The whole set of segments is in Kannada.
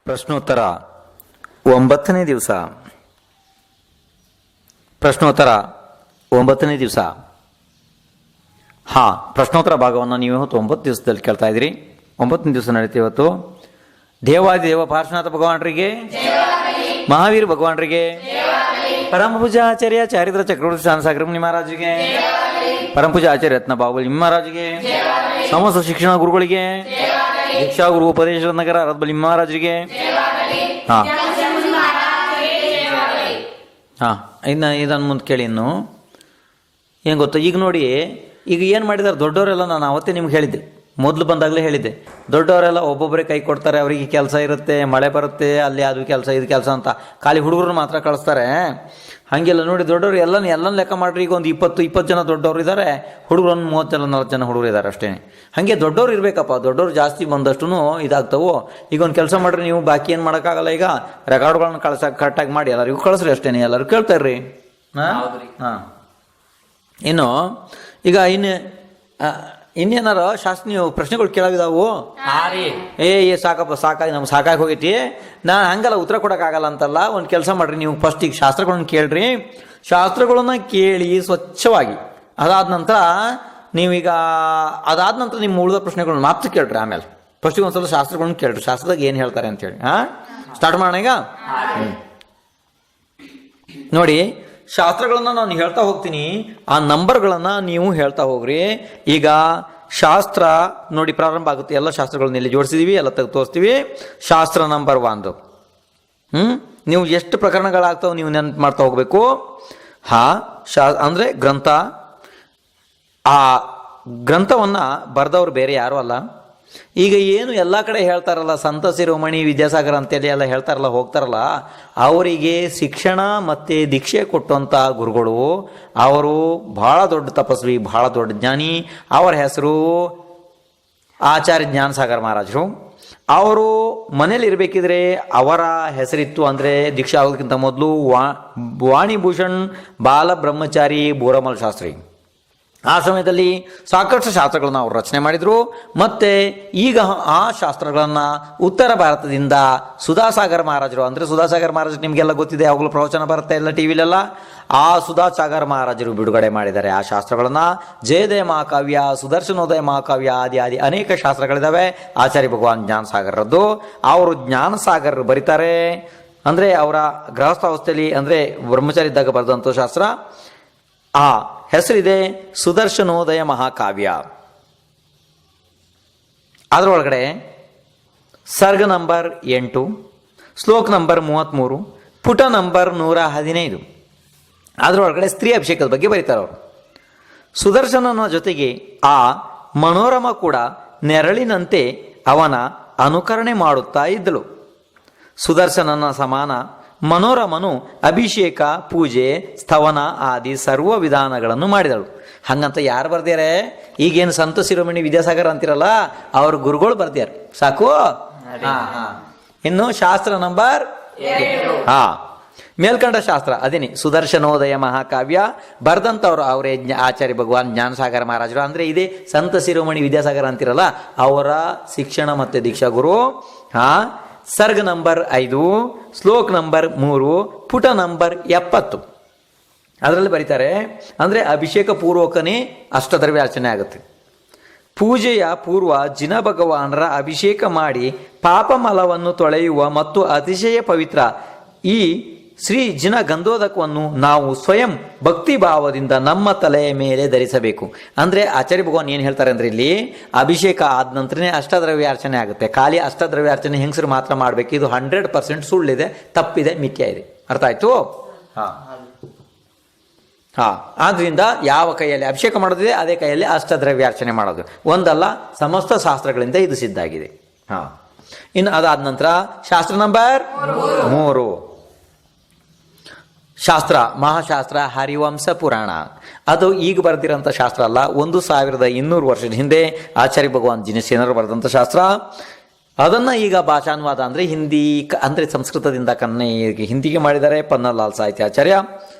ಪ್ರಶ್ನೋತ್ತರ 9ನೇ ದಿವಸ. ಪ್ರಶ್ನೋತ್ತರ 9ನೇ ದಿವಸ. ಪ್ರಶ್ನೋತ್ತರ ಭಾಗವನ್ನು ನೀವು ಇವತ್ತು 9 ದಿವಸದಲ್ಲಿ ಕೇಳ್ತಾ ಇದ್ದೀರಿ. 9ನೇ ದಿವಸ ನಡೀತಿ ಇವತ್ತು. ದೇವಾದಿದೇವ ಪಾರ್ಶ್ವನಾಥ ಭಗವಾನರಿಗೆ, ಮಹಾವೀರ ಭಗವಾನರಿಗೆ, ಪರಮ ಪೂಜಾ ಆಚಾರ್ಯ ಚಾರಿದ್ರ ಚಕ್ರವರ್ತಿ ಶಾನಸಾಗರ ಮುನಿ ಮಹಾರಾಜರಿಗೆ, ಪರಮ ಪೂಜಾ ಆಚಾರ್ಯ ರತ್ನ ಬಾಹುಬಲಿ ಮಹಾರಾಜರಿಗೆ, ಸಮಸ್ತ ಶಿಕ್ಷಣ ಗುರುಗಳಿಗೆ, ದೀಕ್ಷಾ ಗುರು ಉಪದೇಶ ನಗರ ರತ್ಬಲಿ ಮಹಾರಾಜರಿಗೆ. ಇನ್ನು ಇದನ್ನು ಮುಂದೆ ಕೇಳಿ. ಇನ್ನು ಏನು ಗೊತ್ತಾ, ಈಗ ನೋಡಿ, ಈಗ ಏನು ಮಾಡಿದಾರೆ ದೊಡ್ಡವರೆಲ್ಲ, ನಾನು ಅವತ್ತೇ ನಿಮ್ಗೆ ಹೇಳಿದ್ದೆ, ಮೊದಲು ಬಂದಾಗಲೇ ಹೇಳಿದ್ದೆ, ದೊಡ್ಡವರೆಲ್ಲ ಒಬ್ಬೊಬ್ಬರೇ ಕೈ ಕೊಡ್ತಾರೆ, ಅವರಿಗೆ ಕೆಲಸ ಇರುತ್ತೆ, ಮಳೆ ಬರುತ್ತೆ, ಅಲ್ಲಿ ಅದು ಕೆಲಸ ಇದು ಕೆಲಸ ಅಂತ ಖಾಲಿ ಹುಡುಗರನ್ನ ಮಾತ್ರ ಕಳಿಸ್ತಾರೆ. ಹಾಗೆಲ್ಲ ನೋಡಿ, ದೊಡ್ಡವರು ಎಲ್ಲ ಲೆಕ್ಕ ಮಾಡ್ರಿ. ಈಗ ಒಂದು 20 ಜನ ದೊಡ್ಡವರು ಇದ್ದಾರೆ, ಹುಡುಗರು ಒಂದು 30 ಜನ 40 ಜನ ಹುಡುಗರು ಇದ್ದಾರೆ ಅಷ್ಟೇ. ಹಾಗೆ ದೊಡ್ಡವ್ರು ಇರಬೇಕಪ್ಪ. ದೊಡ್ಡವ್ರು ಜಾಸ್ತಿ ಬಂದಷ್ಟು ಇದಾಗ್ತವೆ. ಈಗ ಒಂದು ಕೆಲಸ ಮಾಡಿರಿ ನೀವು, ಬಾಕಿ ಏನು ಮಾಡೋಕ್ಕಾಗಲ್ಲ. ಈಗ ರೆಕಾರ್ಡ್ಗಳನ್ನ ಕರೆಕ್ಟಾಗಿ ಮಾಡಿ ಎಲ್ಲರಿಗೂ ಕಳಿಸ್ರಿ ಅಷ್ಟೇ, ಎಲ್ಲರೂ ಕೇಳ್ತಾರ್ರಿ. ಇನ್ನು ಈಗ ಇನ್ನೇನಾರ ಶಾಸ್ತ್ರ ನೀವು ಪ್ರಶ್ನೆಗಳು ಕೇಳಾಗಿದಾವು. ಸಾಕಪ್ಪ, ನಮ್ಗೆ ಸಾಕಾಗಿ ಹೋಗೈತಿ, ನಾನು ಹಂಗಲ್ಲ ಉತ್ತರ ಕೊಡೋಕ್ಕಾಗಲ್ಲ ಅಂತಲ್ಲ. ಒಂದು ಕೆಲಸ ಮಾಡ್ರಿ ನೀವು, ಫಸ್ಟ್ ಈಗ ಶಾಸ್ತ್ರಗಳನ್ನ ಕೇಳ್ರಿ. ಶಾಸ್ತ್ರಗಳನ್ನ ಕೇಳಿ ಸ್ವಚ್ಛವಾಗಿ, ಅದಾದ ನಂತರ ನೀವೀಗ ಅದಾದ ನಂತರ ನಿಮ್ಮ ಉಳಿದ ಪ್ರಶ್ನೆಗಳನ್ನ ಮಾತ್ರ ಕೇಳ್ರಿ. ಆಮೇಲೆ ಫಸ್ಟಿಗೆ ಒಂದ್ಸಲ ಶಾಸ್ತ್ರಗಳನ್ನ ಕೇಳ್ರಿ, ಶಾಸ್ತ್ರದಾಗ ಏನು ಹೇಳ್ತಾರೆ ಅಂತೇಳಿ. ಸ್ಟಾರ್ಟ್ ಮಾಡೋಣ ಈಗ. ನೋಡಿ, ಶಾಸ್ತ್ರಗಳನ್ನ ನಾನು ಹೇಳ್ತಾ ಹೋಗ್ತೀನಿ, ಆ ನಂಬರ್ಗಳನ್ನು ನೀವು ಹೇಳ್ತಾ ಹೋಗ್ರಿ. ಈಗ ಶಾಸ್ತ್ರ ನೋಡಿ ಪ್ರಾರಂಭ ಆಗುತ್ತೆ. ಎಲ್ಲ ಶಾಸ್ತ್ರಗಳನ್ನ ಇಲ್ಲಿ ಜೋಡಿಸಿದೀವಿ, ಎಲ್ಲ ತೆಗೆದು ತೋರಿಸ್ತೀವಿ. ಶಾಸ್ತ್ರ ನಂಬರ್ 1. ನೀವು ಎಷ್ಟು ಪ್ರಕರಣಗಳಾಗ್ತಾವೆ ನೀವು ನೆನಪು ಮಾಡ್ತಾ ಹೋಗ್ಬೇಕು. ಅಂದರೆ ಗ್ರಂಥ. ಆ ಗ್ರಂಥವನ್ನು ಬರೆದವ್ರು ಬೇರೆ ಯಾರೂ ಅಲ್ಲ. ಈಗ ಏನು ಎಲ್ಲ ಕಡೆ ಹೇಳ್ತಾರಲ್ಲ, ಸಂತ ಶಿರೋಮಣಿ ವಿದ್ಯಾಸಾಗರ ಅಂತೇಳಿ ಎಲ್ಲ ಹೇಳ್ತಾರಲ್ಲ, ಹೋಗ್ತಾರಲ್ಲ, ಅವರಿಗೆ ಶಿಕ್ಷಣ ಮತ್ತು ದೀಕ್ಷೆ ಕೊಟ್ಟಂಥ ಗುರುಗಳು, ಅವರು ಬಹಳ ದೊಡ್ಡ ತಪಸ್ವಿ, ಬಹಳ ದೊಡ್ಡ ಜ್ಞಾನಿ. ಅವರ ಹೆಸರು ಆಚಾರ್ಯ ಜ್ಞಾನಸಾಗರ ಮಹಾರಾಜರು. ಅವರು ಮನೇಲಿ ಇರಬೇಕಿದ್ರೆ ಅವರ ಹೆಸರಿತ್ತು ಅಂದರೆ ದೀಕ್ಷೆ ಆಗೋದಕ್ಕಿಂತ ಮೊದಲು ವಾಣಿಭೂಷಣ್ ಬಾಲಬ್ರಹ್ಮಚಾರಿ ಬೋರಮಲ್ ಶಾಸ್ತ್ರಿ. ಆ ಸಮಯದಲ್ಲಿ ಸಾಕಷ್ಟು ಶಾಸ್ತ್ರಗಳನ್ನು ಅವರು ರಚನೆ ಮಾಡಿದರು. ಮತ್ತು ಈಗ ಆ ಶಾಸ್ತ್ರಗಳನ್ನು ಉತ್ತರ ಭಾರತದಿಂದ ಸುಧಾಸಾಗರ ಮಹಾರಾಜರು, ಅಂದರೆ ಸುಧಾಸಾಗರ ಮಹಾರಾಜರು ನಿಮಗೆಲ್ಲ ಗೊತ್ತಿದೆ, ಯಾವಾಗಲೂ ಪ್ರವಚನ ಬರುತ್ತೆ ಎಲ್ಲ ಟಿ ವಿಲೆಲ್ಲ. ಆ ಸುಧಾಸಾಗರ ಮಹಾರಾಜರು ಬಿಡುಗಡೆ ಮಾಡಿದ್ದಾರೆ ಆ ಶಾಸ್ತ್ರಗಳನ್ನು. ಜಯದೇವ ಮಹಾಕಾವ್ಯ, ಸುದರ್ಶನೋದಯ ಮಹಾಕಾವ್ಯ, ಆದಿ ಅನೇಕ ಶಾಸ್ತ್ರಗಳಿದ್ದಾವೆ ಆಚಾರ್ಯ ಭಗವಾನ್ ಜ್ಞಾನಸಾಗರದ್ದು. ಅವರು ಜ್ಞಾನಸಾಗರರು ಬರೀತಾರೆ, ಅಂದರೆ ಅವರ ಗೃಹಸ್ಥಾವಸ್ಥೆಯಲ್ಲಿ, ಅಂದರೆ ಬ್ರಹ್ಮಚಾರಿ ಇದ್ದಾಗ ಬರೆದಂಥ ಶಾಸ್ತ್ರ. ಆ ಹೆಸರಿದೆ ಸುದರ್ಶನೋದಯ ಮಹಾಕಾವ್ಯ. ಅದರೊಳಗಡೆ ಸರ್ಗ ನಂಬರ್ 8, ಶ್ಲೋಕ ನಂಬರ್ 33, ಪುಟ ನಂಬರ್ 115. ಅದರೊಳಗಡೆ ಸ್ತ್ರೀ ಅಭಿಷೇಕದ ಬಗ್ಗೆ ಬರೀತಾರೆ ಅವರು. ಸುದರ್ಶನನ ಜೊತೆಗೆ ಆ ಮನೋರಮ ಕೂಡ ನೆರಳಿನಂತೆ ಅವನ ಅನುಕರಣೆ ಮಾಡುತ್ತಾ ಇದ್ದಳು. ಸುದರ್ಶನನ ಸಮಾನ ಮನೋರಮನು ಅಭಿಷೇಕ, ಪೂಜೆ, ಸ್ತವನ ಆದಿ ಸರ್ವ ವಿಧಾನಗಳನ್ನು ಮಾಡಿದಳು. ಹಂಗಂತ ಯಾರು ಬರ್ದ್ಯಾರೆ? ಈಗೇನು ಸಂತ ಶಿರೋಮಣಿ ವಿದ್ಯಾಸಾಗರ ಅಂತಿರಲ್ಲ, ಅವ್ರ ಗುರುಗಳು ಬರ್ದ್ಯಾರ. ಸಾಕು. ಇನ್ನು ಶಾಸ್ತ್ರ ನಂಬರ್ ಮೇಲ್ಕಂಡ ಶಾಸ್ತ್ರ ಅದೇನಿ ಸುದರ್ಶನೋದಯ ಮಹಾಕಾವ್ಯ ಬರ್ದಂಥವ್ರು ಅವರೇ ಆಚಾರ್ಯ ಭಗವಾನ್ ಜ್ಞಾನಸಾಗರ ಮಹಾರಾಜರು. ಅಂದರೆ ಇದೇ ಸಂತ ಶಿರೋಮಣಿ ವಿದ್ಯಾಸಾಗರ ಅಂತಿರಲ್ಲ, ಅವರ ಶಿಕ್ಷಣ ಮತ್ತು ದೀಕ್ಷಾ ಗುರು. ಸರ್ಗ ನಂಬರ್ 5, ಶ್ಲೋಕ ನಂಬರ್ 3, ಪುಟ ನಂಬರ್ 70. ಅದರಲ್ಲಿ ಬರೀತಾರೆ, ಅಂದರೆ ಅಭಿಷೇಕ ಪೂರ್ವಕನೇ ಅಷ್ಟದ್ರವ್ಯಾರ್ಚನೆ ಆಗುತ್ತೆ. ಪೂಜೆಯ ಪೂರ್ವ ಜಿನ ಭಗವಾನರ ಅಭಿಷೇಕ ಮಾಡಿ ಪಾಪಮಲವನ್ನು ತೊಳೆಯುವ ಮತ್ತು ಅತಿಶಯ ಪವಿತ್ರ ಈ ಶ್ರೀ ಜಿನ ಗಂಧೋದಕವನ್ನು ನಾವು ಸ್ವಯಂ ಭಕ್ತಿ ಭಾವದಿಂದ ನಮ್ಮ ತಲೆಯ ಮೇಲೆ ಧರಿಸಬೇಕು. ಅಂದರೆ ಆಚಾರ್ಯ ಭಗವಾನ್ ಏನು ಹೇಳ್ತಾರೆ ಅಂದರೆ, ಇಲ್ಲಿ ಅಭಿಷೇಕ ಆದ ನಂತರನೇ ಅಷ್ಟದ್ರವ್ಯಾರ್ಚನೆ ಆಗುತ್ತೆ. ಖಾಲಿ ಅಷ್ಟದ್ರವ್ಯಾರ್ಚನೆ ಹೆಂಗಸರು ಮಾತ್ರ ಮಾಡಬೇಕು. ಇದು 100% ಸುಳ್ಳಿದೆ, ತಪ್ಪಿದೆ, ಮಿಥ್ಯ ಇದೆ. ಅರ್ಥ ಆಯ್ತು? ಆದ್ರಿಂದ ಯಾವ ಕೈಯಲ್ಲಿ ಅಭಿಷೇಕ ಮಾಡೋದಿದೆ ಅದೇ ಕೈಯಲ್ಲಿ ಅಷ್ಟದ್ರವ್ಯಾರ್ಚನೆ ಮಾಡೋದು. ಒಂದಲ್ಲ, ಸಮಸ್ತ ಶಾಸ್ತ್ರಗಳಿಂದ ಇದು ಸಿದ್ಧ ಆಗಿದೆ. ಇನ್ನು ಅದಾದ ನಂತರ ಶಾಸ್ತ್ರ ನಂಬರ್ 3, ಶಾಸ್ತ್ರ ಮಹಾಶಾಸ್ತ್ರ ಹರಿವಂಶ ಪುರಾಣ. ಅದು ಈಗ ಬರೆದಿರೋಂಥ ಶಾಸ್ತ್ರ ಅಲ್ಲ, 1200 ವರ್ಷದ ಹಿಂದೆ ಆಚಾರ್ಯ ಭಗವಾನ್ ಜಿನಸೇನರು ಬರೆದಂಥ ಶಾಸ್ತ್ರ. ಅದನ್ನು ಈಗ ಭಾಷಾನುವಾದ ಅಂದರೆ ಹಿಂದಿ, ಅಂದರೆ ಸಂಸ್ಕೃತದಿಂದ ಹಿಂದಿಗೆ ಮಾಡಿದ್ದಾರೆ ಪನ್ನಲಾಲ್ ಸಾಹಿತ್ಯಾಚಾರ್ಯ.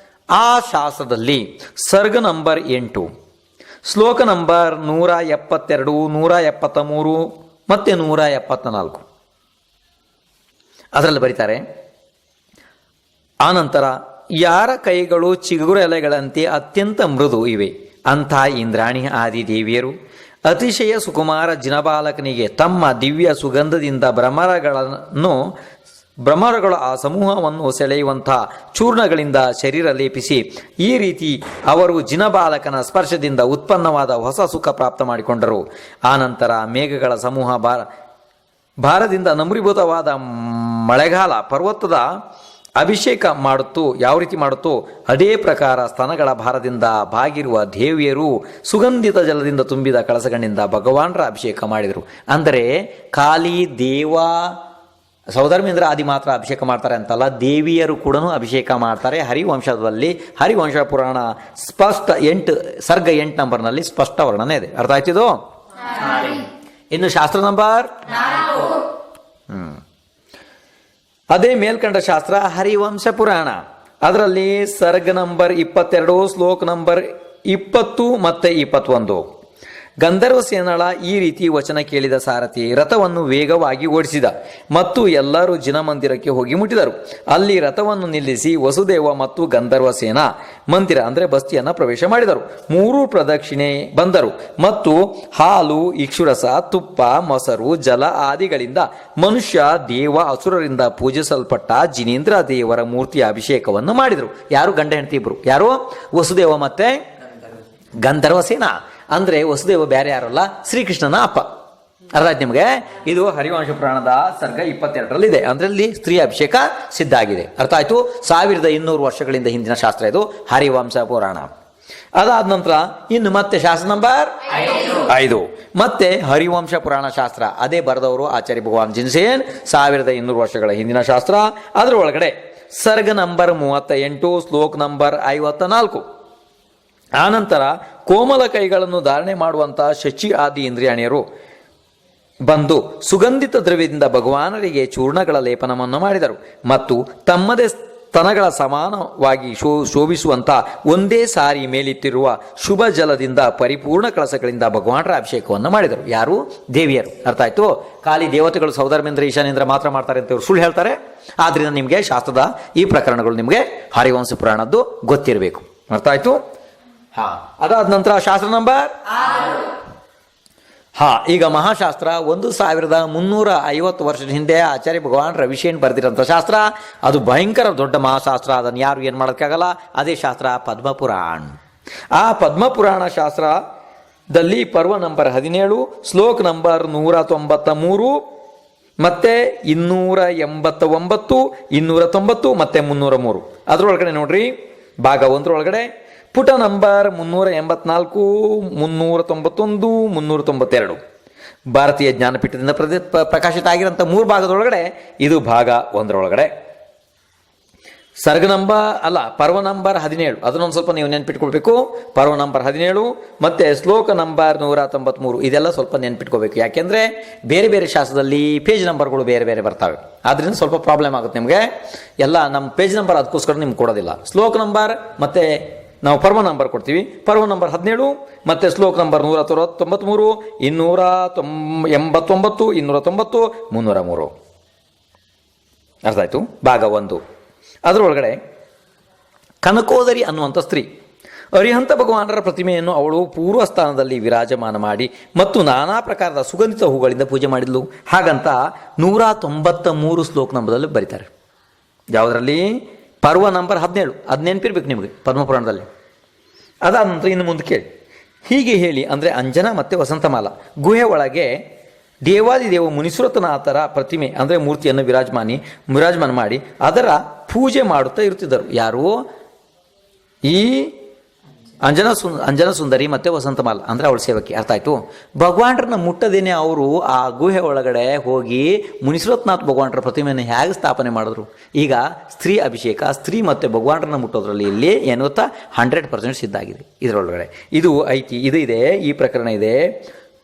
ಆ ಶಾಸ್ತ್ರದಲ್ಲಿ ಸರ್ಗ ನಂಬರ್ 8, ಶ್ಲೋಕ ನಂಬರ್ 172, 173 ಮತ್ತು 174. ಅದರಲ್ಲಿ ಬರೀತಾರೆ. ಆನಂತರ ಯಾರ ಕೈಗಳು ಚಿಗುರು ಎಲೆಗಳಂತೆ ಅತ್ಯಂತ ಮೃದು ಇವೆ ಅಂಥ ಇಂದ್ರಾಣಿ ಆದಿ ದೇವಿಯರು ಅತಿಶಯ ಸುಕುಮಾರ ಜಿನಬಾಲಕನಿಗೆ ತಮ್ಮ ದಿವ್ಯ ಸುಗಂಧದಿಂದ ಭ್ರಮರಗಳು ಆ ಸಮೂಹವನ್ನು ಸೆಳೆಯುವಂಥ ಚೂರ್ಣಗಳಿಂದ ಶರೀರ ಲೇಪಿಸಿ ಈ ರೀತಿ ಅವರು ಜಿನಬಾಲಕನ ಸ್ಪರ್ಶದಿಂದ ಉತ್ಪನ್ನವಾದ ಹೊಸ ಸುಖ ಪ್ರಾಪ್ತ ಮಾಡಿಕೊಂಡರು. ಆನಂತರ ಮೇಘಗಳ ಸಮೂಹ ಭಾರದಿಂದ ನಮ್ರೀಭೂತವಾದ ಮಳೆಗಾಲ ಪರ್ವತದ ಅಭಿಷೇಕ ಯಾವ ರೀತಿ ಮಾಡುತ್ತೋ ಅದೇ ಪ್ರಕಾರ ಸ್ತನಗಳ ಭಾರದಿಂದ ಬಾಗಿರುವ ದೇವಿಯರು ಸುಗಂಧಿತ ಜಲದಿಂದ ತುಂಬಿದ ಕಳಸಗಳಿಂದ ಭಗವಾನರ ಅಭಿಷೇಕ ಮಾಡಿದರು. ಅಂದರೆ ಖಾಲಿ ದೇವ ಸೌಧರ್ಮೇಂದ್ರ ಆದಿ ಮಾತ್ರ ಅಭಿಷೇಕ ಮಾಡ್ತಾರೆ ಅಂತಲ್ಲ, ದೇವಿಯರು ಕೂಡ ಅಭಿಷೇಕ ಮಾಡ್ತಾರೆ. ಹರಿವಂಶದಲ್ಲಿ ಹರಿವಂಶ ಪುರಾಣ ಸ್ಪಷ್ಟ 8 ಸರ್ಗ 8 ನಂಬರ್ನಲ್ಲಿ ಸ್ಪಷ್ಟ ವರ್ಣನೆ ಇದೆ. ಅರ್ಥ ಆಯ್ತಿದು? ಇನ್ನು ಶಾಸ್ತ್ರ ನಂಬರ್ ಅದೇ ಮೇಲ್ಕಂಡ ಶಾಸ್ತ್ರ ಹರಿವಂಶ ಪುರಾಣ. ಅದರಲ್ಲಿ ಸರ್ಗ ನಂಬರ್ 22, ಶ್ಲೋಕ ನಂಬರ್ 20 ಮತ್ತೆ 21. ಗಂಧರ್ವ ಸೇನಳ ಈ ರೀತಿ ವಚನ ಕೇಳಿದ ಸಾರಥಿ ರಥವನ್ನು ವೇಗವಾಗಿ ಓಡಿಸಿದ ಮತ್ತು ಎಲ್ಲರೂ ಜಿನಮಂದಿರಕ್ಕೆ ಹೋಗಿ ಮುಟ್ಟಿದರು. ಅಲ್ಲಿ ರಥವನ್ನು ನಿಲ್ಲಿಸಿ ವಸುದೇವ ಮತ್ತು ಗಂಧರ್ವ ಸೇನಾ ಮಂದಿರ ಅಂದರೆ ಬಸ್ತಿಯನ್ನು ಪ್ರವೇಶ ಮಾಡಿದರು. 3 ಪ್ರದಕ್ಷಿಣೆ ಬಂದರು ಮತ್ತು ಹಾಲು, ಇಕ್ಷುರಸ, ತುಪ್ಪ, ಮೊಸರು, ಜಲ ಆದಿಗಳಿಂದ ಮನುಷ್ಯ, ದೇವ, ಅಸುರರಿಂದ ಪೂಜಿಸಲ್ಪಟ್ಟ ಜಿನೇಂದ್ರ ದೇವರ ಮೂರ್ತಿಯ ಅಭಿಷೇಕವನ್ನು ಮಾಡಿದರು. ಯಾರು? ಗಂಡ ಹೆಂಡತಿ ಇಬ್ರು. ಯಾರು? ವಸುದೇವ ಮತ್ತೆ ಗಂಧರ್ವ ಸೇನಾ. ಅಂದ್ರೆ ವಸುದೇವ ಬೇರೆ ಯಾರಲ್ಲ, ಶ್ರೀಕೃಷ್ಣನ ಅಪ್ಪ. ಅರ್ಥ ಆಯ್ತು ನಿಮಗೆ? ಇದು ಹರಿವಂಶ ಪುರಾಣದ ಸರ್ಗ 22ರಲ್ಲಿ ಇದೆ. ಅಂದ್ರೆ ಇಲ್ಲಿ ಸ್ತ್ರೀ ಅಭಿಷೇಕ ಸಿದ್ಧ ಆಗಿದೆ. ಅರ್ಥ ಆಯ್ತು? 1200 ವರ್ಷಗಳಿಂದ ಹಿಂದಿನ ಶಾಸ್ತ್ರ ಇದು ಹರಿವಂಶ ಪುರಾಣ. ಅದಾದ ನಂತರ ಇನ್ನು ಮತ್ತೆ ಶಾಸ್ತ್ರ ನಂಬರ್ 5 ಮತ್ತೆ ಹರಿವಂಶ ಪುರಾಣ ಶಾಸ್ತ್ರ. ಅದೇ ಬರೆದವರು ಆಚಾರ್ಯ ಭಗವಾನ್ ಜಿನ್ಸೇನ್, 1200 ವರ್ಷಗಳ ಹಿಂದಿನ ಶಾಸ್ತ್ರ. ಅದರ ಒಳಗಡೆ ಸರ್ಗ ನಂಬರ್ 38, ಶ್ಲೋಕ ನಂಬರ್ 54. ಆನಂತರ ಕೋಮಲ ಕೈಗಳನ್ನು ಧಾರಣೆ ಮಾಡುವಂತಹ ಶಚಿ ಆದಿ ಇಂದ್ರಿಯಾಣಿಯರು ಬಂದು ಸುಗಂಧಿತ ದ್ರವ್ಯದಿಂದ ಭಗವಾನರಿಗೆ ಚೂರ್ಣಗಳ ಲೇಪನವನ್ನು ಮಾಡಿದರು ಮತ್ತು ತಮ್ಮದೇ ಸ್ತನಗಳ ಸಮಾನವಾಗಿ ಶೋಭಿಸುವಂಥ ಒಂದೇ ಸಾರಿ ಮೇಲಿಟ್ಟಿರುವ ಶುಭ ಜಲದಿಂದ ಪರಿಪೂರ್ಣ ಕಳಸಗಳಿಂದ ಭಗವಾನರ ಅಭಿಷೇಕವನ್ನು ಮಾಡಿದರು. ಯಾರು? ದೇವಿಯರು. ಅರ್ಥ ಆಯ್ತು? ಖಾಲಿ ದೇವತೆಗಳು ಸೌಧರ್ಮೇಂದ್ರ ಈಶಾನೇಂದ್ರ ಮಾತ್ರ ಮಾಡ್ತಾರೆ ಅಂತ ಇವರು ಸುಳ್ಳು ಹೇಳ್ತಾರೆ. ಆದ್ರಿಂದ ನಿಮಗೆ ಶಾಸ್ತ್ರದ ಈ ಪ್ರಕರಣಗಳು ನಿಮಗೆ ಹರಿವಂಶ ಪುರಾಣದ್ದು ಗೊತ್ತಿರಬೇಕು. ಅರ್ಥ ಆಯ್ತು? ಅದಾದ ನಂತರ ಶಾಸ್ತ್ರ ನಂಬರ್ ಈಗ ಮಹಾಶಾಸ್ತ್ರ 1350 ವರ್ಷದ ಹಿಂದೆ ಆಚಾರ್ಯ ಭಗವಾನ್ ರವಿಶೇನ್ ಬರೆದಿರೋಂಥ ಶಾಸ್ತ್ರ. ಅದು ಭಯಂಕರ ದೊಡ್ಡ ಮಹಾಶಾಸ್ತ್ರ. ಅದನ್ನು ಯಾರು ಏನು ಮಾಡೋಕ್ಕಾಗಲ್ಲ. ಅದೇ ಶಾಸ್ತ್ರ ಪದ್ಮಪುರಾಣ. ಆ ಪದ್ಮಪುರಾಣ ಶಾಸ್ತ್ರದಲ್ಲಿ ಪರ್ವ ನಂಬರ್ 17, ಶ್ಲೋಕ ನಂಬರ್ 193 ಮತ್ತೆ 289, 290 ಮತ್ತೆ 303. ಅದರೊಳಗಡೆ ನೋಡ್ರಿ, ಭಾಗ 1 ಪುಟ ನಂಬರ್ 384, 391, 392 ಭಾರತೀಯ ಜ್ಞಾನಪೀಠದಿಂದ ಪ್ರಕಾಶಿತ ಆಗಿರೋಂಥ 3 ಭಾಗದೊಳಗಡೆ ಇದು ಭಾಗ 1 ಸರ್ಗ ಪರ್ವ ನಂಬರ್ 17. ಅದನ್ನೊಂದು ಸ್ವಲ್ಪ ನೀವು ನೆನ್ಪಿಟ್ಕೊಳ್ಬೇಕು. ಪರ್ವ ನಂಬರ್ 17 ಮತ್ತೆ ಶ್ಲೋಕ ನಂಬರ್ 193 ಇದೆಲ್ಲ ಸ್ವಲ್ಪ ನೆನ್ಪಿಟ್ಕೋಬೇಕು. ಯಾಕೆಂದ್ರೆ ಬೇರೆ ಬೇರೆ ಶಾಸ್ತ್ರದಲ್ಲಿ ಪೇಜ್ ನಂಬರ್ಗಳು ಬೇರೆ ಬೇರೆ ಬರ್ತವೆ. ಆದ್ರಿಂದ ಸ್ವಲ್ಪ ಪ್ರಾಬ್ಲಮ್ ಆಗುತ್ತೆ ನಿಮಗೆ. ಎಲ್ಲ ನಮ್ಮ ಪೇಜ್ ನಂಬರ್ ಅದಕ್ಕೋಸ್ಕರ ನಿಮ್ಗೆ ಕೊಡೋದಿಲ್ಲ. ಶ್ಲೋಕ ನಂಬರ್ ಮತ್ತೆ ನಾವು ಪರ್ವ ನಂಬರ್ ಕೊಡ್ತೀವಿ. ಪರ್ವ ನಂಬರ್ 17 ಮತ್ತೆ ಶ್ಲೋಕ ನಂಬರ್ 193, 289, 290, 303. ಅರ್ಥ ಆಯ್ತು? ಭಾಗ 1. ಅದರೊಳಗಡೆ ಕನಕೋದರಿ ಅನ್ನುವಂಥ ಸ್ತ್ರೀ ಅರಿಹಂತ ಭಗವಾನರ ಪ್ರತಿಮೆಯನ್ನು ಅವಳು ಪೂರ್ವ ಸ್ಥಾನದಲ್ಲಿ ವಿರಾಜಮಾನ ಮಾಡಿ ಮತ್ತು ನಾನಾ ಪ್ರಕಾರದ ಸುಗಂಧಿತ ಹೂಗಳಿಂದ ಪೂಜೆ ಮಾಡಿದ್ಲು. ಹಾಗಂತ 193 ಶ್ಲೋಕ ನಂಬರಲ್ಲಿ ಬರೀತಾರೆ. ಯಾವುದರಲ್ಲಿ? ಪರ್ವ ನಂಬರ್ 17. ಅದು ನೆನಪಿರ್ಬೇಕು ನಿಮಗೆ ಪದ್ಮಪುರಾಣದಲ್ಲಿ. ಅದಾದ ನಂತರ ಇನ್ನು ಮುಂದೆ ಕೇಳಿ. ಹೀಗೆ ಹೇಳಿ ಅಂದರೆ ಅಂಜನಾ ಮತ್ತು ವಸಂತಮಾಲ ಗುಹೆ ಒಳಗೆ ದೇವಾದಿದೇವ ಮುನಿಸೃತನಾಥರ ಪ್ರತಿಮೆ ಅಂದರೆ ಮೂರ್ತಿಯನ್ನು ವಿರಾಜಮಾನ ಮಾಡಿ ಅದರ ಪೂಜೆ ಮಾಡುತ್ತಾ ಇರುತ್ತಿದ್ದರು. ಯಾರು? ಈ ಅಂಜನಾ ಸುಂದರಿ ಮತ್ತು ವಸಂತಮಾಲ ಅಂದರೆ ಅವಳ ಸೇವಕಿ. ಅರ್ಥ ಆಯ್ತು? ಭಗವಾನರನ್ನ ಮುಟ್ಟದೇನೆ ಅವರು ಆ ಗುಹೆ ಒಳಗಡೆ ಹೋಗಿ ಮುನಿಸೃತನಾಥ್ ಭಗವಾನರ ಪ್ರತಿಮೆಯನ್ನು ಹೇಗೆ ಸ್ಥಾಪನೆ ಮಾಡಿದ್ರು. ಈಗ ಸ್ತ್ರೀ ಅಭಿಷೇಕ, ಸ್ತ್ರೀ ಮತ್ತು ಭಗವಾನರನ್ನ ಮುಟ್ಟೋದ್ರಲ್ಲಿ ಇಲ್ಲಿ ಏನು ಗೊತ್ತಾ 100% ಸಿದ್ಧ ಆಗಿದೆ ಇದರೊಳಗಡೆ. ಇದು ಐತಿ, ಇದು ಇದೆ, ಈ ಪ್ರಕರಣ ಇದೆ.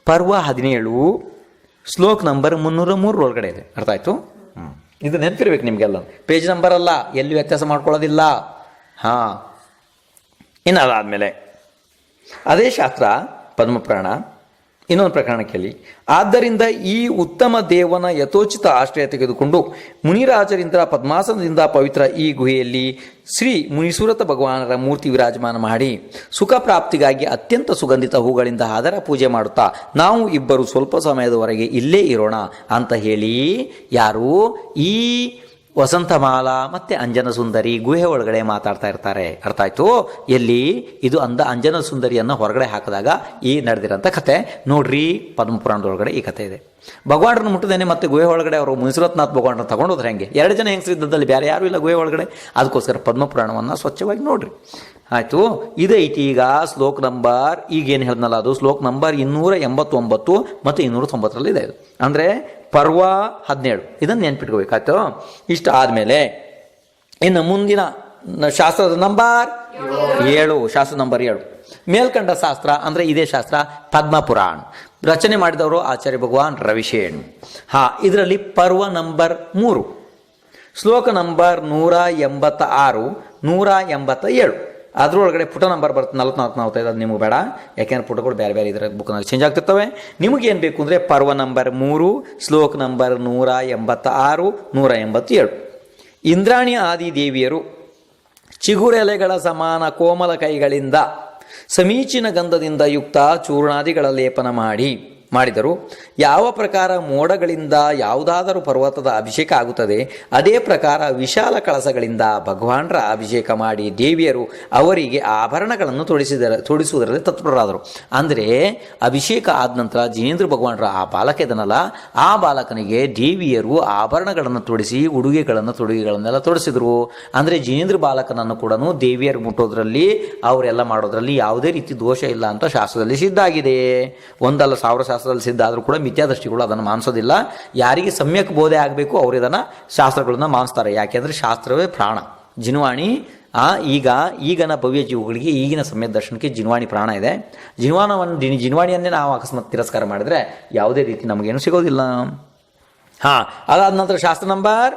ಪರ್ವ 17 ಶ್ಲೋಕ ನಂಬರ್ 303 ಒಳಗಡೆ ಇದೆ. ಅರ್ಥ ಆಯ್ತು? ಇದು ನೆನಪಿರ್ಬೇಕು ನಿಮಗೆಲ್ಲ. ಪೇಜ್ ನಂಬರ್ ಅಲ್ಲ, ಎಲ್ಲಿ ವ್ಯತ್ಯಾಸ ಮಾಡ್ಕೊಳ್ಳೋದಿಲ್ಲ. ಇನ್ನು ಅದಾದಮೇಲೆ ಅದೇ ಶಾಸ್ತ್ರ ಪದ್ಮಪುರಾಣ ಇನ್ನೊಂದು ಪ್ರಕರಣ ಕೇಳಿ. ಆದ್ದರಿಂದ ಈ ಉತ್ತಮ ದೇವನ ಯಥೋಚಿತ ಆಶ್ರಯ ತೆಗೆದುಕೊಂಡು ಮುನಿರಾಜರಿಂದ ಪದ್ಮಾಸನದಿಂದ ಪವಿತ್ರ ಈ ಗುಹೆಯಲ್ಲಿ ಶ್ರೀ ಮುನಿಸೂರತ ಭಗವಾನರ ಮೂರ್ತಿ ವಿರಾಜಮಾನ ಮಾಡಿ ಸುಖ ಪ್ರಾಪ್ತಿಗಾಗಿ ಅತ್ಯಂತ ಸುಗಂಧಿತ ಹೂಗಳಿಂದ ಅದರ ಪೂಜೆ ಮಾಡುತ್ತಾ ನಾವು ಇಬ್ಬರು ಸ್ವಲ್ಪ ಸಮಯದವರೆಗೆ ಇಲ್ಲೇ ಇರೋಣ ಅಂತ ಹೇಳಿ ಯಾರು ಈ ವಸಂತಮಾಲಾ ಮತ್ತೆ ಅಂಜನ ಸುಂದರಿ ಗುಹೆ ಒಳಗಡೆ ಮಾತಾಡ್ತಾ ಇರ್ತಾರೆ. ಅರ್ಥ ಆಯ್ತು? ಎಲ್ಲಿ ಇದು ಅಂಜನ ಸುಂದರಿಯನ್ನು ಹೊರಗಡೆ ಹಾಕಿದಾಗ ಈ ನಡೆದಿರೋಂಥ ಕಥೆ ನೋಡ್ರಿ. ಪದ್ಮಪುರಾಣದೊಳಗಡೆ ಈ ಕಥೆ ಇದೆ. ಭಗವಾನರನ್ನು ಮುಟ್ಟದೇನೆ ಮತ್ತೆ ಗುಹೆ ಒಳಗಡೆ ಅವರು ಮುನಿಸೂರತ್ನಾಥ್ ಭಗವಾನರನ್ನ ತಗೊಂಡೋದ್ರೆ ಹೆಂಗೆ? 2 ಜನ ಹೆಂಗಸರಿದ್ದಲ್ಲಿ ಬೇರೆ ಯಾರೂ ಇಲ್ಲ ಗುಹೆ ಒಳಗಡೆ. ಅದಕ್ಕೋಸ್ಕರ ಪದ್ಮಪುರಾಣವನ್ನು ಸ್ವಚ್ಛವಾಗಿ ನೋಡ್ರಿ. ಆಯಿತು? ಇದೈತಿ ಈಗ ಶ್ಲೋಕ್ ನಂಬರ್, ಈಗೇನು ಹೇಳಿದ್ನಲ್ಲ ಅದು ಶ್ಲೋಕ್ ನಂಬರ್ 289 ಮತ್ತು 290 ಇದೆ. ಇದು ಅಂದರೆ ಪರ್ವ 17. ಇದನ್ನು ನೆನ್ಪಿಟ್ಕೋಬೇಕಾಯ್ತು. ಇಷ್ಟ ಆದಮೇಲೆ ಇನ್ನು ಮುಂದಿನ ಶಾಸ್ತ್ರದ ನಂಬರ್ 7, ಶಾಸ್ತ್ರ ನಂಬರ್ 7 ಮೇಲ್ಕಂಡ ಶಾಸ್ತ್ರ ಅಂದರೆ ಇದೇ ಶಾಸ್ತ್ರ ಪದ್ಮಪುರಾಣ. ರಚನೆ ಮಾಡಿದವರು ಆಚಾರ್ಯ ಭಗವಾನ್ ರವಿಶೇಣ್. ಇದರಲ್ಲಿ ಪರ್ವ ನಂಬರ್ 3 ಶ್ಲೋಕ ನಂಬರ್ 186, 187. ಅದರೊಳಗಡೆ ಪುಟ ನಂಬರ್ ಬರುತ್ತೆ 44-45. ಅದು ನಿಮಗೆ ಬೇಡ, ಯಾಕೆಂದ್ರೆ ಪುಟಗಳು ಬೇರೆ ಬೇರೆ ಇದರ ಬುಕ್ನಾಗ ಚೇಂಜ್ ಆಗ್ತಿರ್ತವೆ. ನಿಮಗೇನು ಬೇಕು ಅಂದರೆ ಪರ್ವ ನಂಬರ್ 3 ಶ್ಲೋಕ ನಂಬರ್ 186, 187. ಇಂದ್ರಾಣಿ ಆದಿ ದೇವಿಯರು ಚಿಗುರೆಲೆಗಳ ಸಮಾನ ಕೋಮಲ ಕೈಗಳಿಂದ ಸಮೀಚೀನ ಗಂಧದಿಂದ ಯುಕ್ತ ಚೂರ್ಣಾದಿಗಳ ಲೇಪನ ಮಾಡಿದರು. ಯಾವ ಪ್ರಕಾರ ಮೋಡಗಳಿಂದ ಯಾವುದಾದರೂ ಪರ್ವತದ ಅಭಿಷೇಕ ಆಗುತ್ತದೆ, ಅದೇ ಪ್ರಕಾರ ವಿಶಾಲ ಕಳಸಗಳಿಂದ ಭಗವಾನರ ಅಭಿಷೇಕ ಮಾಡಿ ದೇವಿಯರು ಅವರಿಗೆ ಆಭರಣಗಳನ್ನು ತೊಡಿಸುವುದರಲ್ಲಿ ತತ್ಪರರಾದರು. ಅಂದರೆ ಅಭಿಷೇಕ ಆದ ನಂತರ ಜಿನೇಂದ್ರ ಭಗವಾನರ ಆ ಬಾಲಕ ಇದನ್ನಲ್ಲ, ಆ ಬಾಲಕನಿಗೆ ದೇವಿಯರು ಆಭರಣಗಳನ್ನು ತೊಡಿಸಿ ತೊಡುಗೆಗಳನ್ನೆಲ್ಲ ತೊಡಿಸಿದರು. ಅಂದರೆ ಜಿನೇಂದ್ರ ಬಾಲಕನನ್ನು ಕೂಡ ದೇವಿಯರು ಮುಟ್ಟೋದ್ರಲ್ಲಿ ಅವರೆಲ್ಲ ಮಾಡೋದ್ರಲ್ಲಿ ಯಾವುದೇ ರೀತಿ ದೋಷ ಇಲ್ಲ ಅಂತ ಶಾಸ್ತ್ರದಲ್ಲಿ ಸಿದ್ಧ ಆಗಿದೆ. ಒಂದಲ್ಲ 1000 ಶಾಸ್ತ್ರದಲ್ಲಿ ಸಿದ್ಧ ಆದರೂ ಕೂಡ ಮಿಥ್ಯಾದೃಷ್ಟಿಗಳು ಅದನ್ನು ಮಾನಿಸೋದಿಲ್ಲ. ಯಾರಿಗೆ ಸಮ್ಯಕ್ ಬೋಧೆ ಆಗಬೇಕು ಅವರು ಇದನ್ನು ಶಾಸ್ತ್ರಗಳನ್ನು ಮಾನಿಸ್ತಾರೆ. ಯಾಕೆಂದರೆ ಶಾಸ್ತ್ರವೇ ಪ್ರಾಣ. ಜಿನ್ವಾಣಿ ಈಗನ ಭವ್ಯ ಜೀವಗಳಿಗೆ ಈಗಿನ ಸಮ್ಯಕ್ ದರ್ಶನಕ್ಕೆ ಜಿನ್ವಾಣಿ ಪ್ರಾಣ ಇದೆ. ಜಿನ್ವಾಣಿಯನ್ನೇ ನಾವು ಅಕಸ್ಮಾತ್ ತಿರಸ್ಕಾರ ಮಾಡಿದರೆ ಯಾವುದೇ ರೀತಿ ನಮಗೇನು ಸಿಗೋದಿಲ್ಲ. ಅದಾದ ನಂತರ ಶಾಸ್ತ್ರ ನಂಬರ್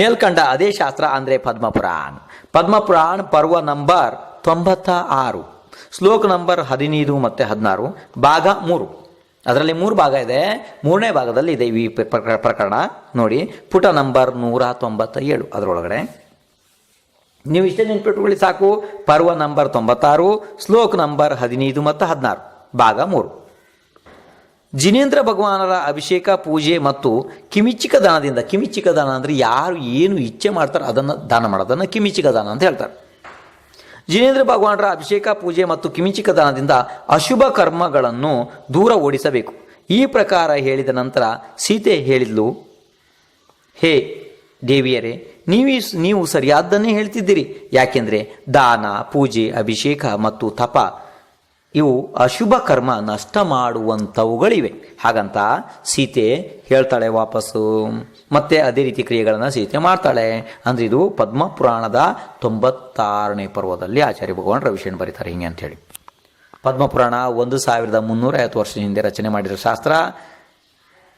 ಮೇಲ್ಕಂಡ ಅದೇ ಶಾಸ್ತ್ರ ಅಂದರೆ ಪದ್ಮಪುರಾಣ ಪರ್ವ ನಂಬರ್ 96 ಶ್ಲೋಕ ನಂಬರ್ 15 ಮತ್ತು 16 ಭಾಗ 3. ಅದರಲ್ಲಿ 3 ಭಾಗ ಇದೆ. 3ನೇ ಭಾಗದಲ್ಲಿ ಇದೆ ಈ ಪ್ರಕರಣ ನೋಡಿ. ಪುಟ ನಂಬರ್ 197. ಅದರೊಳಗಡೆ ನೀವು ಇಷ್ಟೇ ನೆನ್ಪಿಟ್ಟುಕೊಳ್ಳಿ ಸಾಕು. ಪರ್ವ ನಂಬರ್ 96 ಶ್ಲೋಕ ನಂಬರ್ 15 ಮತ್ತು 16 ಭಾಗ 3. ಜಿನೇಂದ್ರ ಭಗವಾನರ ಅಭಿಷೇಕ ಪೂಜೆ ಮತ್ತು ಕಿಮಿಚ್ಚಿಕ ದಾನದಿಂದ, ಕಿಮಿಚ್ಚಿಕ ದಾನ ಅಂದರೆ ಯಾರು ಏನು ಇಚ್ಛೆ ಮಾಡ್ತಾರೆ ಅದನ್ನು ದಾನ ಮಾಡೋದನ್ನು ಕಿಮಿಚ್ಚಿಕ ದಾನ ಅಂತ ಹೇಳ್ತಾರೆ. ಜಿನೇಂದ್ರ ಭಗವಾನರ ಅಭಿಷೇಕ ಪೂಜೆ ಮತ್ತು ಕಿಮಿಚಿಕ ದಾನದಿಂದ ಅಶುಭ ಕರ್ಮಗಳನ್ನು ದೂರ ಓಡಿಸಬೇಕು. ಈ ಪ್ರಕಾರ ಹೇಳಿದ ನಂತರ ಸೀತೆ ಹೇಳಿದ್ಲು, ಹೇ ದೇವಿಯರೇ, ನೀವು ಸರಿಯಾದ್ದನ್ನೇ ಹೇಳ್ತಿದ್ದೀರಿ. ಯಾಕೆಂದರೆ ದಾನ, ಪೂಜೆ, ಅಭಿಷೇಕ ಮತ್ತು ತಪ ಇವು ಅಶುಭ ಕರ್ಮ ನಷ್ಟ ಮಾಡುವಂಥವುಗಳಿವೆ. ಹಾಗಂತ ಸೀತೆ ಹೇಳ್ತಾಳೆ ವಾಪಸ್ಸು. ಮತ್ತೆ ಅದೇ ರೀತಿ ಕ್ರಿಯೆಗಳನ್ನು ಸೀತೆ ಮಾಡ್ತಾಳೆ. ಅಂದರೆ ಇದು ಪದ್ಮಪುರಾಣದ 96ನೇ ಪರ್ವದಲ್ಲಿ ಆಚಾರ್ಯ ಭಗವಾನ್ ರವಿಶೇಣ್ ಬರೀತಾರೆ ಹಿಂಗೆ ಅಂಥೇಳಿ. ಪದ್ಮಪುರಾಣ 1350 ವರ್ಷದ ಹಿಂದೆ ರಚನೆ ಮಾಡಿರೋ ಶಾಸ್ತ್ರ.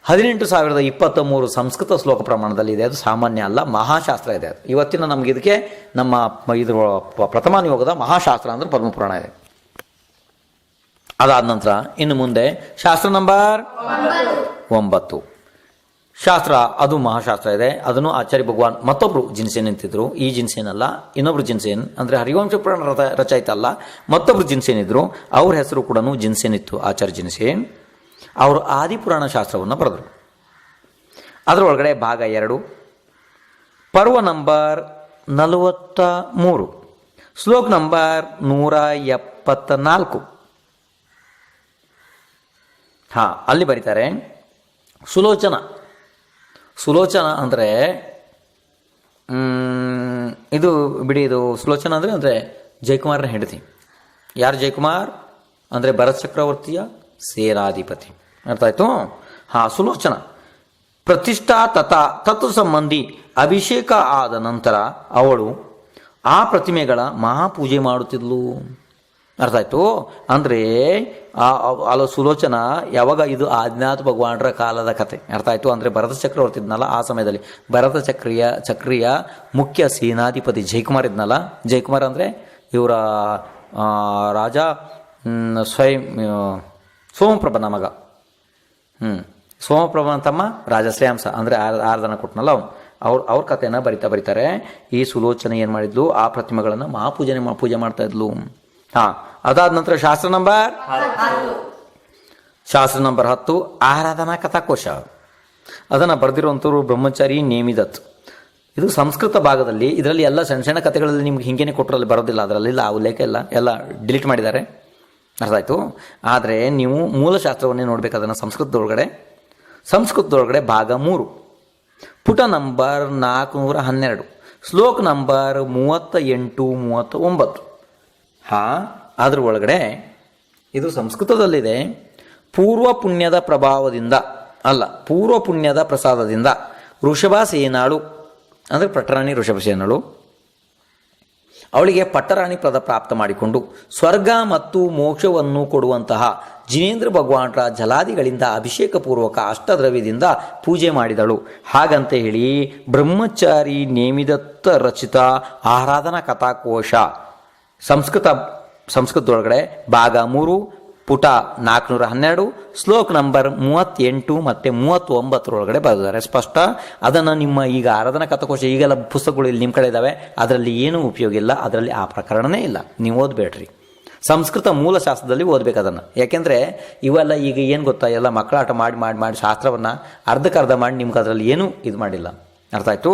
18023 ಸಂಸ್ಕೃತ ಶ್ಲೋಕ ಪ್ರಮಾಣದಲ್ಲಿ ಇದೆ. ಅದು ಸಾಮಾನ್ಯ ಅಲ್ಲ, ಮಹಾಶಾಸ್ತ್ರ ಇದೆ. ಇವತ್ತಿನ ನಮ್ಗೆ ಇದಕ್ಕೆ ನಮ್ಮ ಇದ್ರ ಪ್ರಥಮ ನಿಯೋಗದ ಮಹಾಶಾಸ್ತ್ರ ಅಂದರೆ ಪದ್ಮಪುರಾಣ ಇದೆ. ಅದಾದ ನಂತರ ಇನ್ನು ಮುಂದೆ ಶಾಸ್ತ್ರ ನಂಬರ್ 9 ಶಾಸ್ತ್ರ, ಅದು ಮಹಾಶಾಸ್ತ್ರ ಇದೆ. ಅದನ್ನು ಆಚಾರ್ಯ ಭಗವಾನ್ ಮತ್ತೊಬ್ಬರು ಜಿನ್ಸೇನ್ ಅಂತಿದ್ರು. ಈ ಜಿನ್ಸೇನ್ ಅಲ್ಲ, ಇನ್ನೊಬ್ರು ಜಿನ್ಸೇನ್ ಅಂದರೆ ಹರಿವಂಶ ಪುರಾಣ ರಚಯಿತ ಅಲ್ಲ, ಮತ್ತೊಬ್ರು ಜಿನ್ಸೇನ್ ಇದ್ರು. ಅವ್ರ ಹೆಸರು ಕೂಡ ಜಿನ್ಸೇನ್ ಇತ್ತು, ಆಚಾರ್ಯ ಜಿನ್ಸೇನ್. ಅವರು ಆದಿಪುರಾಣ ಶಾಸ್ತ್ರವನ್ನು ಬರೆದರು. ಅದರೊಳಗಡೆ ಭಾಗ 2 ಪರ್ವ ನಂಬರ್ 43 ಶ್ಲೋಕ ನಂಬರ್ 174. ಅಲ್ಲಿ ಬರೀತಾರೆ, ಸುಲೋಚನ ಅಂದರೆ ಇದು ಬಿಡಿ. ಇದು ಸುಲೋಚನ ಅಂದರೆ ಜಯಕುಮಾರನ ಹೆಂಡತಿ. ಯಾರು ಜಯಕುಮಾರ್ ಅಂದರೆ ಭರತ್ ಚಕ್ರವರ್ತಿಯ ಸೇನಾಧಿಪತಿ. ಅರ್ಥ ಆಯ್ತು? ಸುಲೋಚನ ಪ್ರತಿಷ್ಠಾ ತತ್ವ ಸಂಬಂಧಿ ಅಭಿಷೇಕ ಆದ ನಂತರ ಅವಳು ಆ ಪ್ರತಿಮೆಗಳ ಮಹಾಪೂಜೆ ಮಾಡುತ್ತಿದ್ಲು. ಅರ್ಥ ಆಯ್ತು? ಅಂದರೆ ಸುಲೋಚನ ಯಾವಾಗ, ಇದು ಆದಿನಾಥ ಭಗವಾನರ ಕಾಲದ ಕತೆ. ಅರ್ಥ ಆಯ್ತು? ಅಂದರೆ ಭರತ ಚಕ್ರವರ್ತಿ ಇದ್ನಲ್ಲ, ಆ ಸಮಯದಲ್ಲಿ ಭರತ ಚಕ್ರಿಯ ಮುಖ್ಯ ಸೇನಾಧಿಪತಿ ಜಯಕುಮಾರ್ ಇದ್ನಲ್ಲ. ಜಯಕುಮಾರ್ ಅಂದರೆ ಇವರ ರಾಜ ಸ್ವಯಂ ಸೋಮಪ್ರಭನ ಮಗ. ಸೋಮಪ್ರಭನ ತಮ್ಮ ರಾಜಶ್ರೇಯಾಂಸ, ಅಂದರೆ 6 ಜನ ಕೊಟ್ಟನಲ್ಲ ಅವನು. ಅವ್ರ ಕಥೆಯನ್ನು ಬರಿತಾರೆ. ಈ ಸುಲೋಚನೆ ಏನು ಮಾಡಿದ್ಲು, ಆ ಪ್ರತಿಮೆಗಳನ್ನು ಪೂಜೆ ಮಾಡ್ತಾ ಇದ್ಲು. ಅದಾದ ನಂತರ ಶಾಸ್ತ್ರ ನಂಬರ್ 10 ಆರಾಧನಾ ಕಥಾಕೋಶ. ಅದನ್ನು ಬರೆದಿರುವಂಥವ್ರು ಬ್ರಹ್ಮಚಾರಿ ನೇಮಿದತ್. ಇದು ಸಂಸ್ಕೃತ ಭಾಗದಲ್ಲಿ. ಇದರಲ್ಲಿ ಎಲ್ಲ ಸಣ್ಣ ಸಣ್ಣ ಕಥೆಗಳಲ್ಲಿ ನಿಮ್ಗೆ ಹಿಂಗೇನೆ ಕೊಟ್ಟರಲ್ಲಿ ಬರೋದಿಲ್ಲ, ಅದರಲ್ಲಿಲ್ಲ, ಆ ಉಲ್ಲೇಖ ಎಲ್ಲ ಡಿಲೀಟ್ ಮಾಡಿದ್ದಾರೆ. ಅರ್ಥ ಆಯಿತು. ಆದರೆ ನೀವು ಮೂಲಶಾಸ್ತ್ರವನ್ನೇ ನೋಡಬೇಕು. ಅದನ್ನು ಸಂಸ್ಕೃತದೊಳಗಡೆ ಭಾಗ 3, ಪುಟ ನಂಬರ್ 412, ಶ್ಲೋಕ ನಂಬರ್ 38-39. ಅದ್ರ ಒಳಗಡೆ ಇದು ಸಂಸ್ಕೃತದಲ್ಲಿದೆ. ಪೂರ್ವ ಪುಣ್ಯದ ಪ್ರಸಾದದಿಂದ ಋಷಭ ಸೇನಾಳು, ಅಂದರೆ ಪಟ್ಟರಾಣಿ ಋಷಭ ಸೇನಾಳು, ಅವಳಿಗೆ ಪಟ್ಟರಾಣಿ ಪದ ಪ್ರಾಪ್ತ ಮಾಡಿಕೊಂಡು ಸ್ವರ್ಗ ಮತ್ತು ಮೋಕ್ಷವನ್ನು ಕೊಡುವಂತಹ ಜಿನೇಂದ್ರ ಭಗವಾನರ ಜಲಾದಿಗಳಿಂದ ಅಭಿಷೇಕ ಪೂರ್ವಕ ಅಷ್ಟದ್ರವ್ಯದಿಂದ ಪೂಜೆ ಮಾಡಿದಳು. ಹಾಗಂತ ಹೇಳಿ ಬ್ರಹ್ಮಚಾರಿ ನೇಮಿದತ್ತ ರಚಿತ ಆರಾಧನಾ ಕಥಾಕೋಶ ಸಂಸ್ಕೃತದೊಳಗಡೆ ಭಾಗ 3, ಪುಟ 412, ಶ್ಲೋಕ ನಂಬರ್ 38 ಮತ್ತು 39 ಬರೆದಿದ್ದಾರೆ ಸ್ಪಷ್ಟ. ಅದನ್ನು ನಿಮ್ಮ ಈಗ ಆರಾಧನಾ ಕಥಾಕೋಶ ಈಗೆಲ್ಲ ಪುಸ್ತಕಗಳು ಇಲ್ಲಿ ನಿಮ್ಮ ಕಡೆ ಇದ್ದಾವೆ, ಅದರಲ್ಲಿ ಏನೂ ಉಪಯೋಗ ಇಲ್ಲ, ಅದರಲ್ಲಿ ಆ ಪ್ರಕರಣನೇ ಇಲ್ಲ, ನೀವು ಓದಬೇಡ್ರಿ. ಸಂಸ್ಕೃತ ಮೂಲಶಾಸ್ತ್ರದಲ್ಲಿ ಓದಬೇಕು ಅದನ್ನು. ಯಾಕೆಂದರೆ ಇವೆಲ್ಲ ಈಗ ಏನು ಗೊತ್ತಾ, ಎಲ್ಲ ಮಕ್ಕಳಾಟ ಮಾಡಿ ಶಾಸ್ತ್ರವನ್ನು ಅರ್ಧಕ್ಕರ್ಧ ಮಾಡಿ ನಿಮ್ಗೆ ಅದರಲ್ಲಿ ಏನೂ ಇದು ಮಾಡಿಲ್ಲ. ಅರ್ಥ ಆಯಿತು.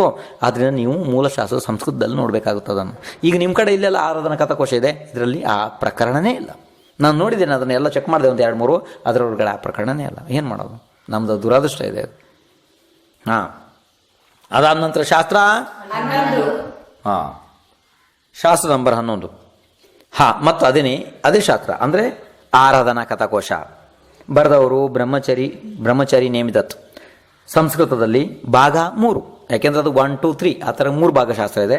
ಆದ್ದರಿಂದ ನೀವು ಮೂಲಶಾಸ್ತ್ರ ಸಂಸ್ಕೃತದಲ್ಲಿ ನೋಡಬೇಕಾಗುತ್ತೆ ಅದನ್ನು. ಈಗ ನಿಮ್ಮ ಕಡೆ ಇಲ್ಲೆಲ್ಲ ಆರಾಧನಾ ಕಥಾಕೋಶ ಇದೆ, ಇದರಲ್ಲಿ ಆ ಪ್ರಕರಣನೇ ಇಲ್ಲ. ನಾನು ನೋಡಿದ್ದೇನೆ, ಅದನ್ನೆಲ್ಲ ಚೆಕ್ ಮಾಡಿದೆ, 1-2-3, ಅದರೊಳಗಡೆ ಆ ಪ್ರಕರಣನೇ ಇಲ್ಲ. ಏನು ಮಾಡೋದು, ನಮ್ಮದು ದುರಾದೃಷ್ಟ ಇದೆ ಅದು. ಅದಾದ ನಂತರ ಶಾಸ್ತ್ರ ನಂಬರ್ 11. ಮತ್ತು ಅದೇ ಶಾಸ್ತ್ರ ಅಂದರೆ ಆರಾಧನಾ ಕಥಾಕೋಶ ಬರೆದವರು ಬ್ರಹ್ಮಚಾರಿ ನೇಮಿದತ್. ಸಂಸ್ಕೃತದಲ್ಲಿ ಭಾಗ 3, ಯಾಕೆಂದರೆ ಅದು 1, 2, 3 ಆ ಥರ 3 ಭಾಗ ಶಾಸ್ತ್ರ ಇದೆ.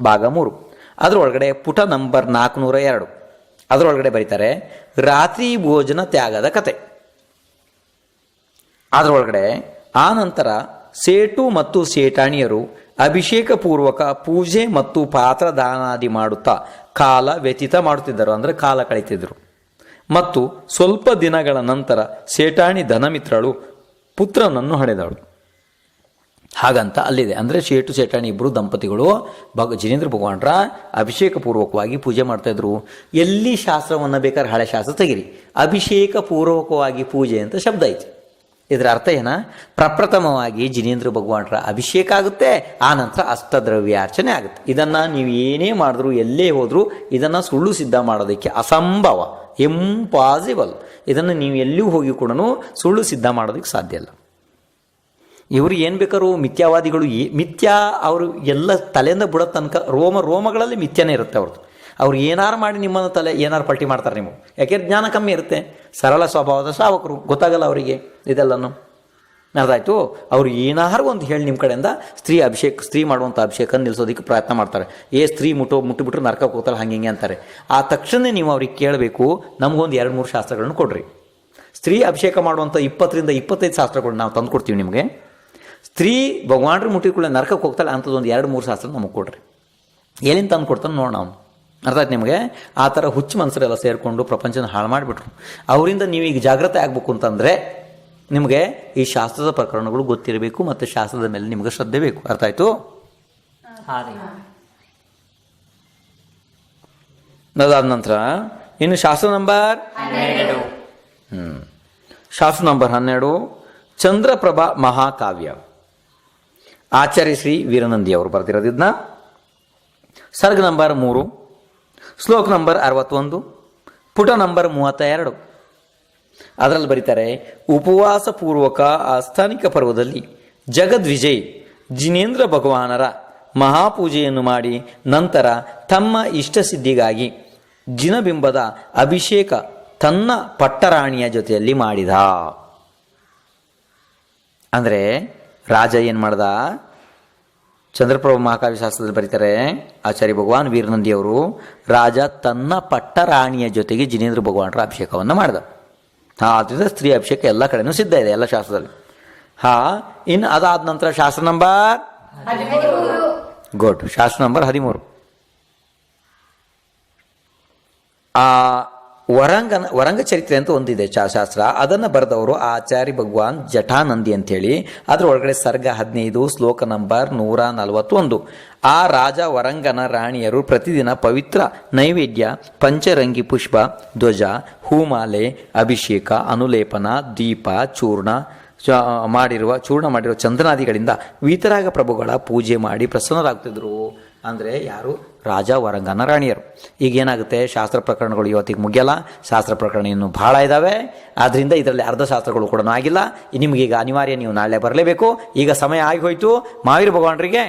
ಭಾಗ 3 ಅದರೊಳಗಡೆ ಪುಟ ನಂಬರ್ 402 ಅದರೊಳಗಡೆ ಬರೀತಾರೆ ರಾತ್ರಿ ಭೋಜನ ತ್ಯಾಗದ ಕತೆ. ಅದರೊಳಗಡೆ ಆ ನಂತರ ಸೇಟು ಮತ್ತು ಸೇಟಾಣಿಯರು ಅಭಿಷೇಕ ಪೂರ್ವಕ ಪೂಜೆ ಮತ್ತು ಪಾತ್ರ ದಾನಾದಿ ಮಾಡುತ್ತಾ ಕಾಲ ವ್ಯತೀತ ಮಾಡುತ್ತಿದ್ದರು, ಅಂದರೆ ಕಾಲ ಕಳೀತಿದ್ರು. ಮತ್ತು ಸ್ವಲ್ಪ ದಿನಗಳ ನಂತರ ಸೇಟಾಣಿ ಧನಮಿತ್ರಳು ಪುತ್ರನನ್ನು ಹಡೆದಳು. ಹಾಗಂತ ಅಲ್ಲಿದೆ. ಅಂದರೆ ಸೇಟಾಣಿ ಇಬ್ಬರು ದಂಪತಿಗಳು ಜಿನೇಂದ್ರ ಭಗವಾನರ ಅಭಿಷೇಕ ಪೂರ್ವಕವಾಗಿ ಪೂಜೆ ಮಾಡ್ತಾಯಿದ್ರು. ಎಲ್ಲಿ ಶಾಸ್ತ್ರವನ್ನು ಬೇಕಾದ್ರೆ ಹಳೆ ಶಾಸ್ತ್ರ ತೆಗಿರಿ, ಅಭಿಷೇಕ ಪೂರ್ವಕವಾಗಿ ಪೂಜೆ ಅಂತ ಶಬ್ದ ಐತಿ. ಇದರ ಅರ್ಥ ಏನ, ಪ್ರಪ್ರಥಮವಾಗಿ ಜಿನೇಂದ್ರ ಭಗವಾನರ ಅಭಿಷೇಕ ಆಗುತ್ತೆ, ಆ ನಂತರ ಅಷ್ಟದ್ರವ್ಯಾರ್ಚನೆ ಆಗುತ್ತೆ. ಇದನ್ನು ನೀವು ಏನೇ ಮಾಡಿದ್ರು, ಎಲ್ಲೇ ಹೋದರೂ ಇದನ್ನು ಸುಳ್ಳು ಸಿದ್ಧ ಮಾಡೋದಕ್ಕೆ ಅಸಂಭವ, ಇಂಪಾಸಿಬಲ್. ಇದನ್ನು ನೀವು ಎಲ್ಲಿಯೂ ಹೋಗಿ ಕೂಡ ಸುಳ್ಳು ಸಿದ್ಧ ಮಾಡೋದಕ್ಕೆ ಸಾಧ್ಯ ಇಲ್ಲ. ಇವರು ಏನು ಬೇಕಾದ್ರು ಮಿಥ್ಯಾವಾದಿಗಳು, ಮಿಥ್ಯಾ ಅವರು ಎಲ್ಲ ತಲೆಯಿಂದ ಬಿಡೋ ತನಕ ರೋಮಗಳಲ್ಲಿ ಮಿಥ್ಯಾನೇ ಇರುತ್ತೆ ಅವ್ರದ್ದು. ಅವ್ರು ಏನಾರು ಮಾಡಿ ನಿಮ್ಮನ್ನು ತಲೆ ಏನಾರು ಪಲ್ಟಿ ಮಾಡ್ತಾರೆ ನೀವು, ಯಾಕೆಂದ್ರೆ ಜ್ಞಾನ ಕಮ್ಮಿ ಇರುತ್ತೆ. ಸರಳ ಸ್ವಭಾವದ ಶ್ರಾವಕರು, ಗೊತ್ತಾಗಲ್ಲ ಅವರಿಗೆ ಇದೆಲ್ಲನೂ. ಅದಾಯಿತು. ಅವ್ರು ಏನಾರು ಒಂದು ಹೇಳಿ ನಿಮ್ಮ ಕಡೆಯಿಂದ ಸ್ತ್ರೀ ಮಾಡುವಂಥ ಅಭಿಷೇಕ ನಿಲ್ಲಿಸೋದಕ್ಕೆ ಪ್ರಯತ್ನ ಮಾಡ್ತಾರೆ. ಸ್ತ್ರೀ ಮುಟ್ಟಿಬಿಟ್ರು ನರಕಕ್ಕೆ ಹೋಗ್ತಾಳೆ ಹಂಗೆ ಅಂತಾರೆ. ಆ ತಕ್ಷಣ ನೀವು ಅವ್ರಿಗೆ ಕೇಳಬೇಕು, ನಮಗೊಂದು 2-3 ಶಾಸ್ತ್ರಗಳನ್ನು ಕೊಡ್ರಿ. ಸ್ತ್ರೀ ಅಭಿಷೇಕ ಮಾಡುವಂಥ 20-25 ಶಾಸ್ತ್ರಗಳು ನಾವು ತಂದು ಕೊಡ್ತೀವಿ ನಿಮಗೆ. ಸ್ತ್ರೀ ಭಗವಾನ್ರು ಮುಟ್ಟಿದ ನರಕಕ್ಕೆ ಹೋಗ್ತಾಳೆ ಅಂಥದ್ದೊಂದು 2-3 ಶಾಸ್ತ್ರ ನಮಗೆ ಕೊಡ್ರಿ. ಎಲ್ಲಿಂದ ತಂದು ಕೊಡ್ತಾನೆ ನೋಡೋಣ ಅವನು. ಅರ್ಥ ಆಯ್ತು ನಿಮಗೆ? ಆ ಥರ ಹುಚ್ಚು ಮನಸ್ಸರೆಲ್ಲ ಸೇರಿಕೊಂಡು ಪ್ರಪಂಚನ ಹಾಳು ಮಾಡಿಬಿಟ್ರು. ಅವರಿಂದ ನೀವೀಗ ಜಾಗ್ರತೆ ಆಗಬೇಕು ಅಂತಂದರೆ ನಿಮಗೆ ಈ ಶಾಸ್ತ್ರದ ಪ್ರಕರಣಗಳು ಗೊತ್ತಿರಬೇಕು ಮತ್ತು ಶಾಸ್ತ್ರದ ಮೇಲೆ ನಿಮಗೆ ಶ್ರದ್ಧೆ ಬೇಕು. ಅರ್ಥ ಆಯಿತು? ಅದಾದ ನಂತರ ಇನ್ನು ಶಾಸ್ತ್ರ ನಂಬರ್ 12 ಚಂದ್ರಪ್ರಭಾ ಮಹಾಕಾವ್ಯ. ಆಚಾರ್ಯ ಶ್ರೀ ವೀರನಂದಿ ಅವರು ಬರೆದಿರೋದಿದ್ನ. ಸರ್ಗ ನಂಬರ್ 3, ಶ್ಲೋಕ ನಂಬರ್ 61, ಪುಟ ನಂಬರ್ 32. ಅದರಲ್ಲಿ ಬರೀತಾರೆ, ಉಪವಾಸ ಪೂರ್ವಕ ಆಸ್ಥಾನಿಕ ಪರ್ವದಲ್ಲಿ ಜಗದ್ವಿಜಯ್ ಜಿನೇಂದ್ರ ಭಗವಾನರ ಮಹಾಪೂಜೆಯನ್ನು ಮಾಡಿ ನಂತರ ತಮ್ಮ ಇಷ್ಟಸಿದ್ಧಿಗಾಗಿ ಜಿನಬಿಂಬದ ಅಭಿಷೇಕ ತನ್ನ ಪಟ್ಟರಾಣಿಯ ಜೊತೆಯಲ್ಲಿ ಮಾಡಿದ. ಅಂದರೆ ರಾಜ ಏನು ಮಾಡ್ದ, ಚಂದ್ರಪ್ರಭು ಮಹಾಕಾವ್ಯ ಶಾಸ್ತ್ರದಲ್ಲಿ ಬರೀತಾರೆ ಆಚಾರ್ಯ ಭಗವಾನ್ ವೀರನಂದಿಯವರು, ರಾಜ ತನ್ನ ಪಟ್ಟರಾಣಿಯ ಜೊತೆಗೆ ಜಿನೇಂದ್ರ ಭಗವಾನರ ಅಭಿಷೇಕವನ್ನು ಮಾಡಿದ. ಆದ್ದರಿಂದ ಸ್ತ್ರೀ ಅಭಿಷೇಕ ಎಲ್ಲ ಕಡೆನೂ ಸಿದ್ಧ ಇದೆ ಎಲ್ಲ ಶಾಸ್ತ್ರದಲ್ಲಿ. ಇನ್ನು ಅದಾದ ನಂತರ ಶಾಸ್ತ್ರ ನಂಬರ್ ಶಾಸ್ತ್ರ ನಂಬರ್ 13. ವರಂಗ ಚರಿತ್ರೆ ಅಂತ ಒಂದಿದೆ ಶಾಸ್ತ್ರ. ಅದನ್ನು ಬರೆದವರು ಆಚಾರ್ಯ ಭಗವಾನ್ ಜಟಾನಂದಿ ಅಂತೇಳಿ. ಅದ್ರ ಒಳಗಡೆ ಸರ್ಗ 15 ಶ್ಲೋಕ ನಂಬರ್ 141. ಆ ರಾಜ ವರಂಗನ ರಾಣಿಯರು ಪ್ರತಿದಿನ ಪವಿತ್ರ ನೈವೇದ್ಯ, ಪಂಚರಂಗಿ ಪುಷ್ಪ, ಧ್ವಜ, ಹೂಮಾಲೆ, ಅಭಿಷೇಕ, ಅನುಲೇಪನ, ದೀಪ, ಚೂರ್ಣ ಮಾಡಿರುವ ಚಂದನಾದಿಗಳಿಂದ ವೀತರಾಗ ಪ್ರಭುಗಳ ಪೂಜೆ ಮಾಡಿ ಪ್ರಸನ್ನರಾಗ್ತಿದ್ರು. ಅಂದರೆ ಯಾರು? ರಾಜ ವರಂಗನ ರಾಣಿಯರು. ಈಗ ಏನಾಗುತ್ತೆ, ಶಾಸ್ತ್ರ ಪ್ರಕರಣಗಳು ಇವತ್ತಿಗೆ ಮುಗಿಯಲ್ಲ. ಶಾಸ್ತ್ರ ಪ್ರಕರಣ ಇನ್ನೂ ಬಹಳ ಇದ್ದಾವೆ. ಆದ್ದರಿಂದ ಇದರಲ್ಲಿ ಅರ್ಧ ಶಾಸ್ತ್ರಗಳು ಕೂಡ ಆಗಿಲ್ಲ. ನಿಮಗೀಗ ಅನಿವಾರ್ಯ, ನೀವು ನಾಳೆ ಬರಲೇಬೇಕು. ಈಗ ಸಮಯ ಆಗಿ ಹೋಯಿತು. ಮಹಾವೀರ ಭಗವಾನರಿಗೆ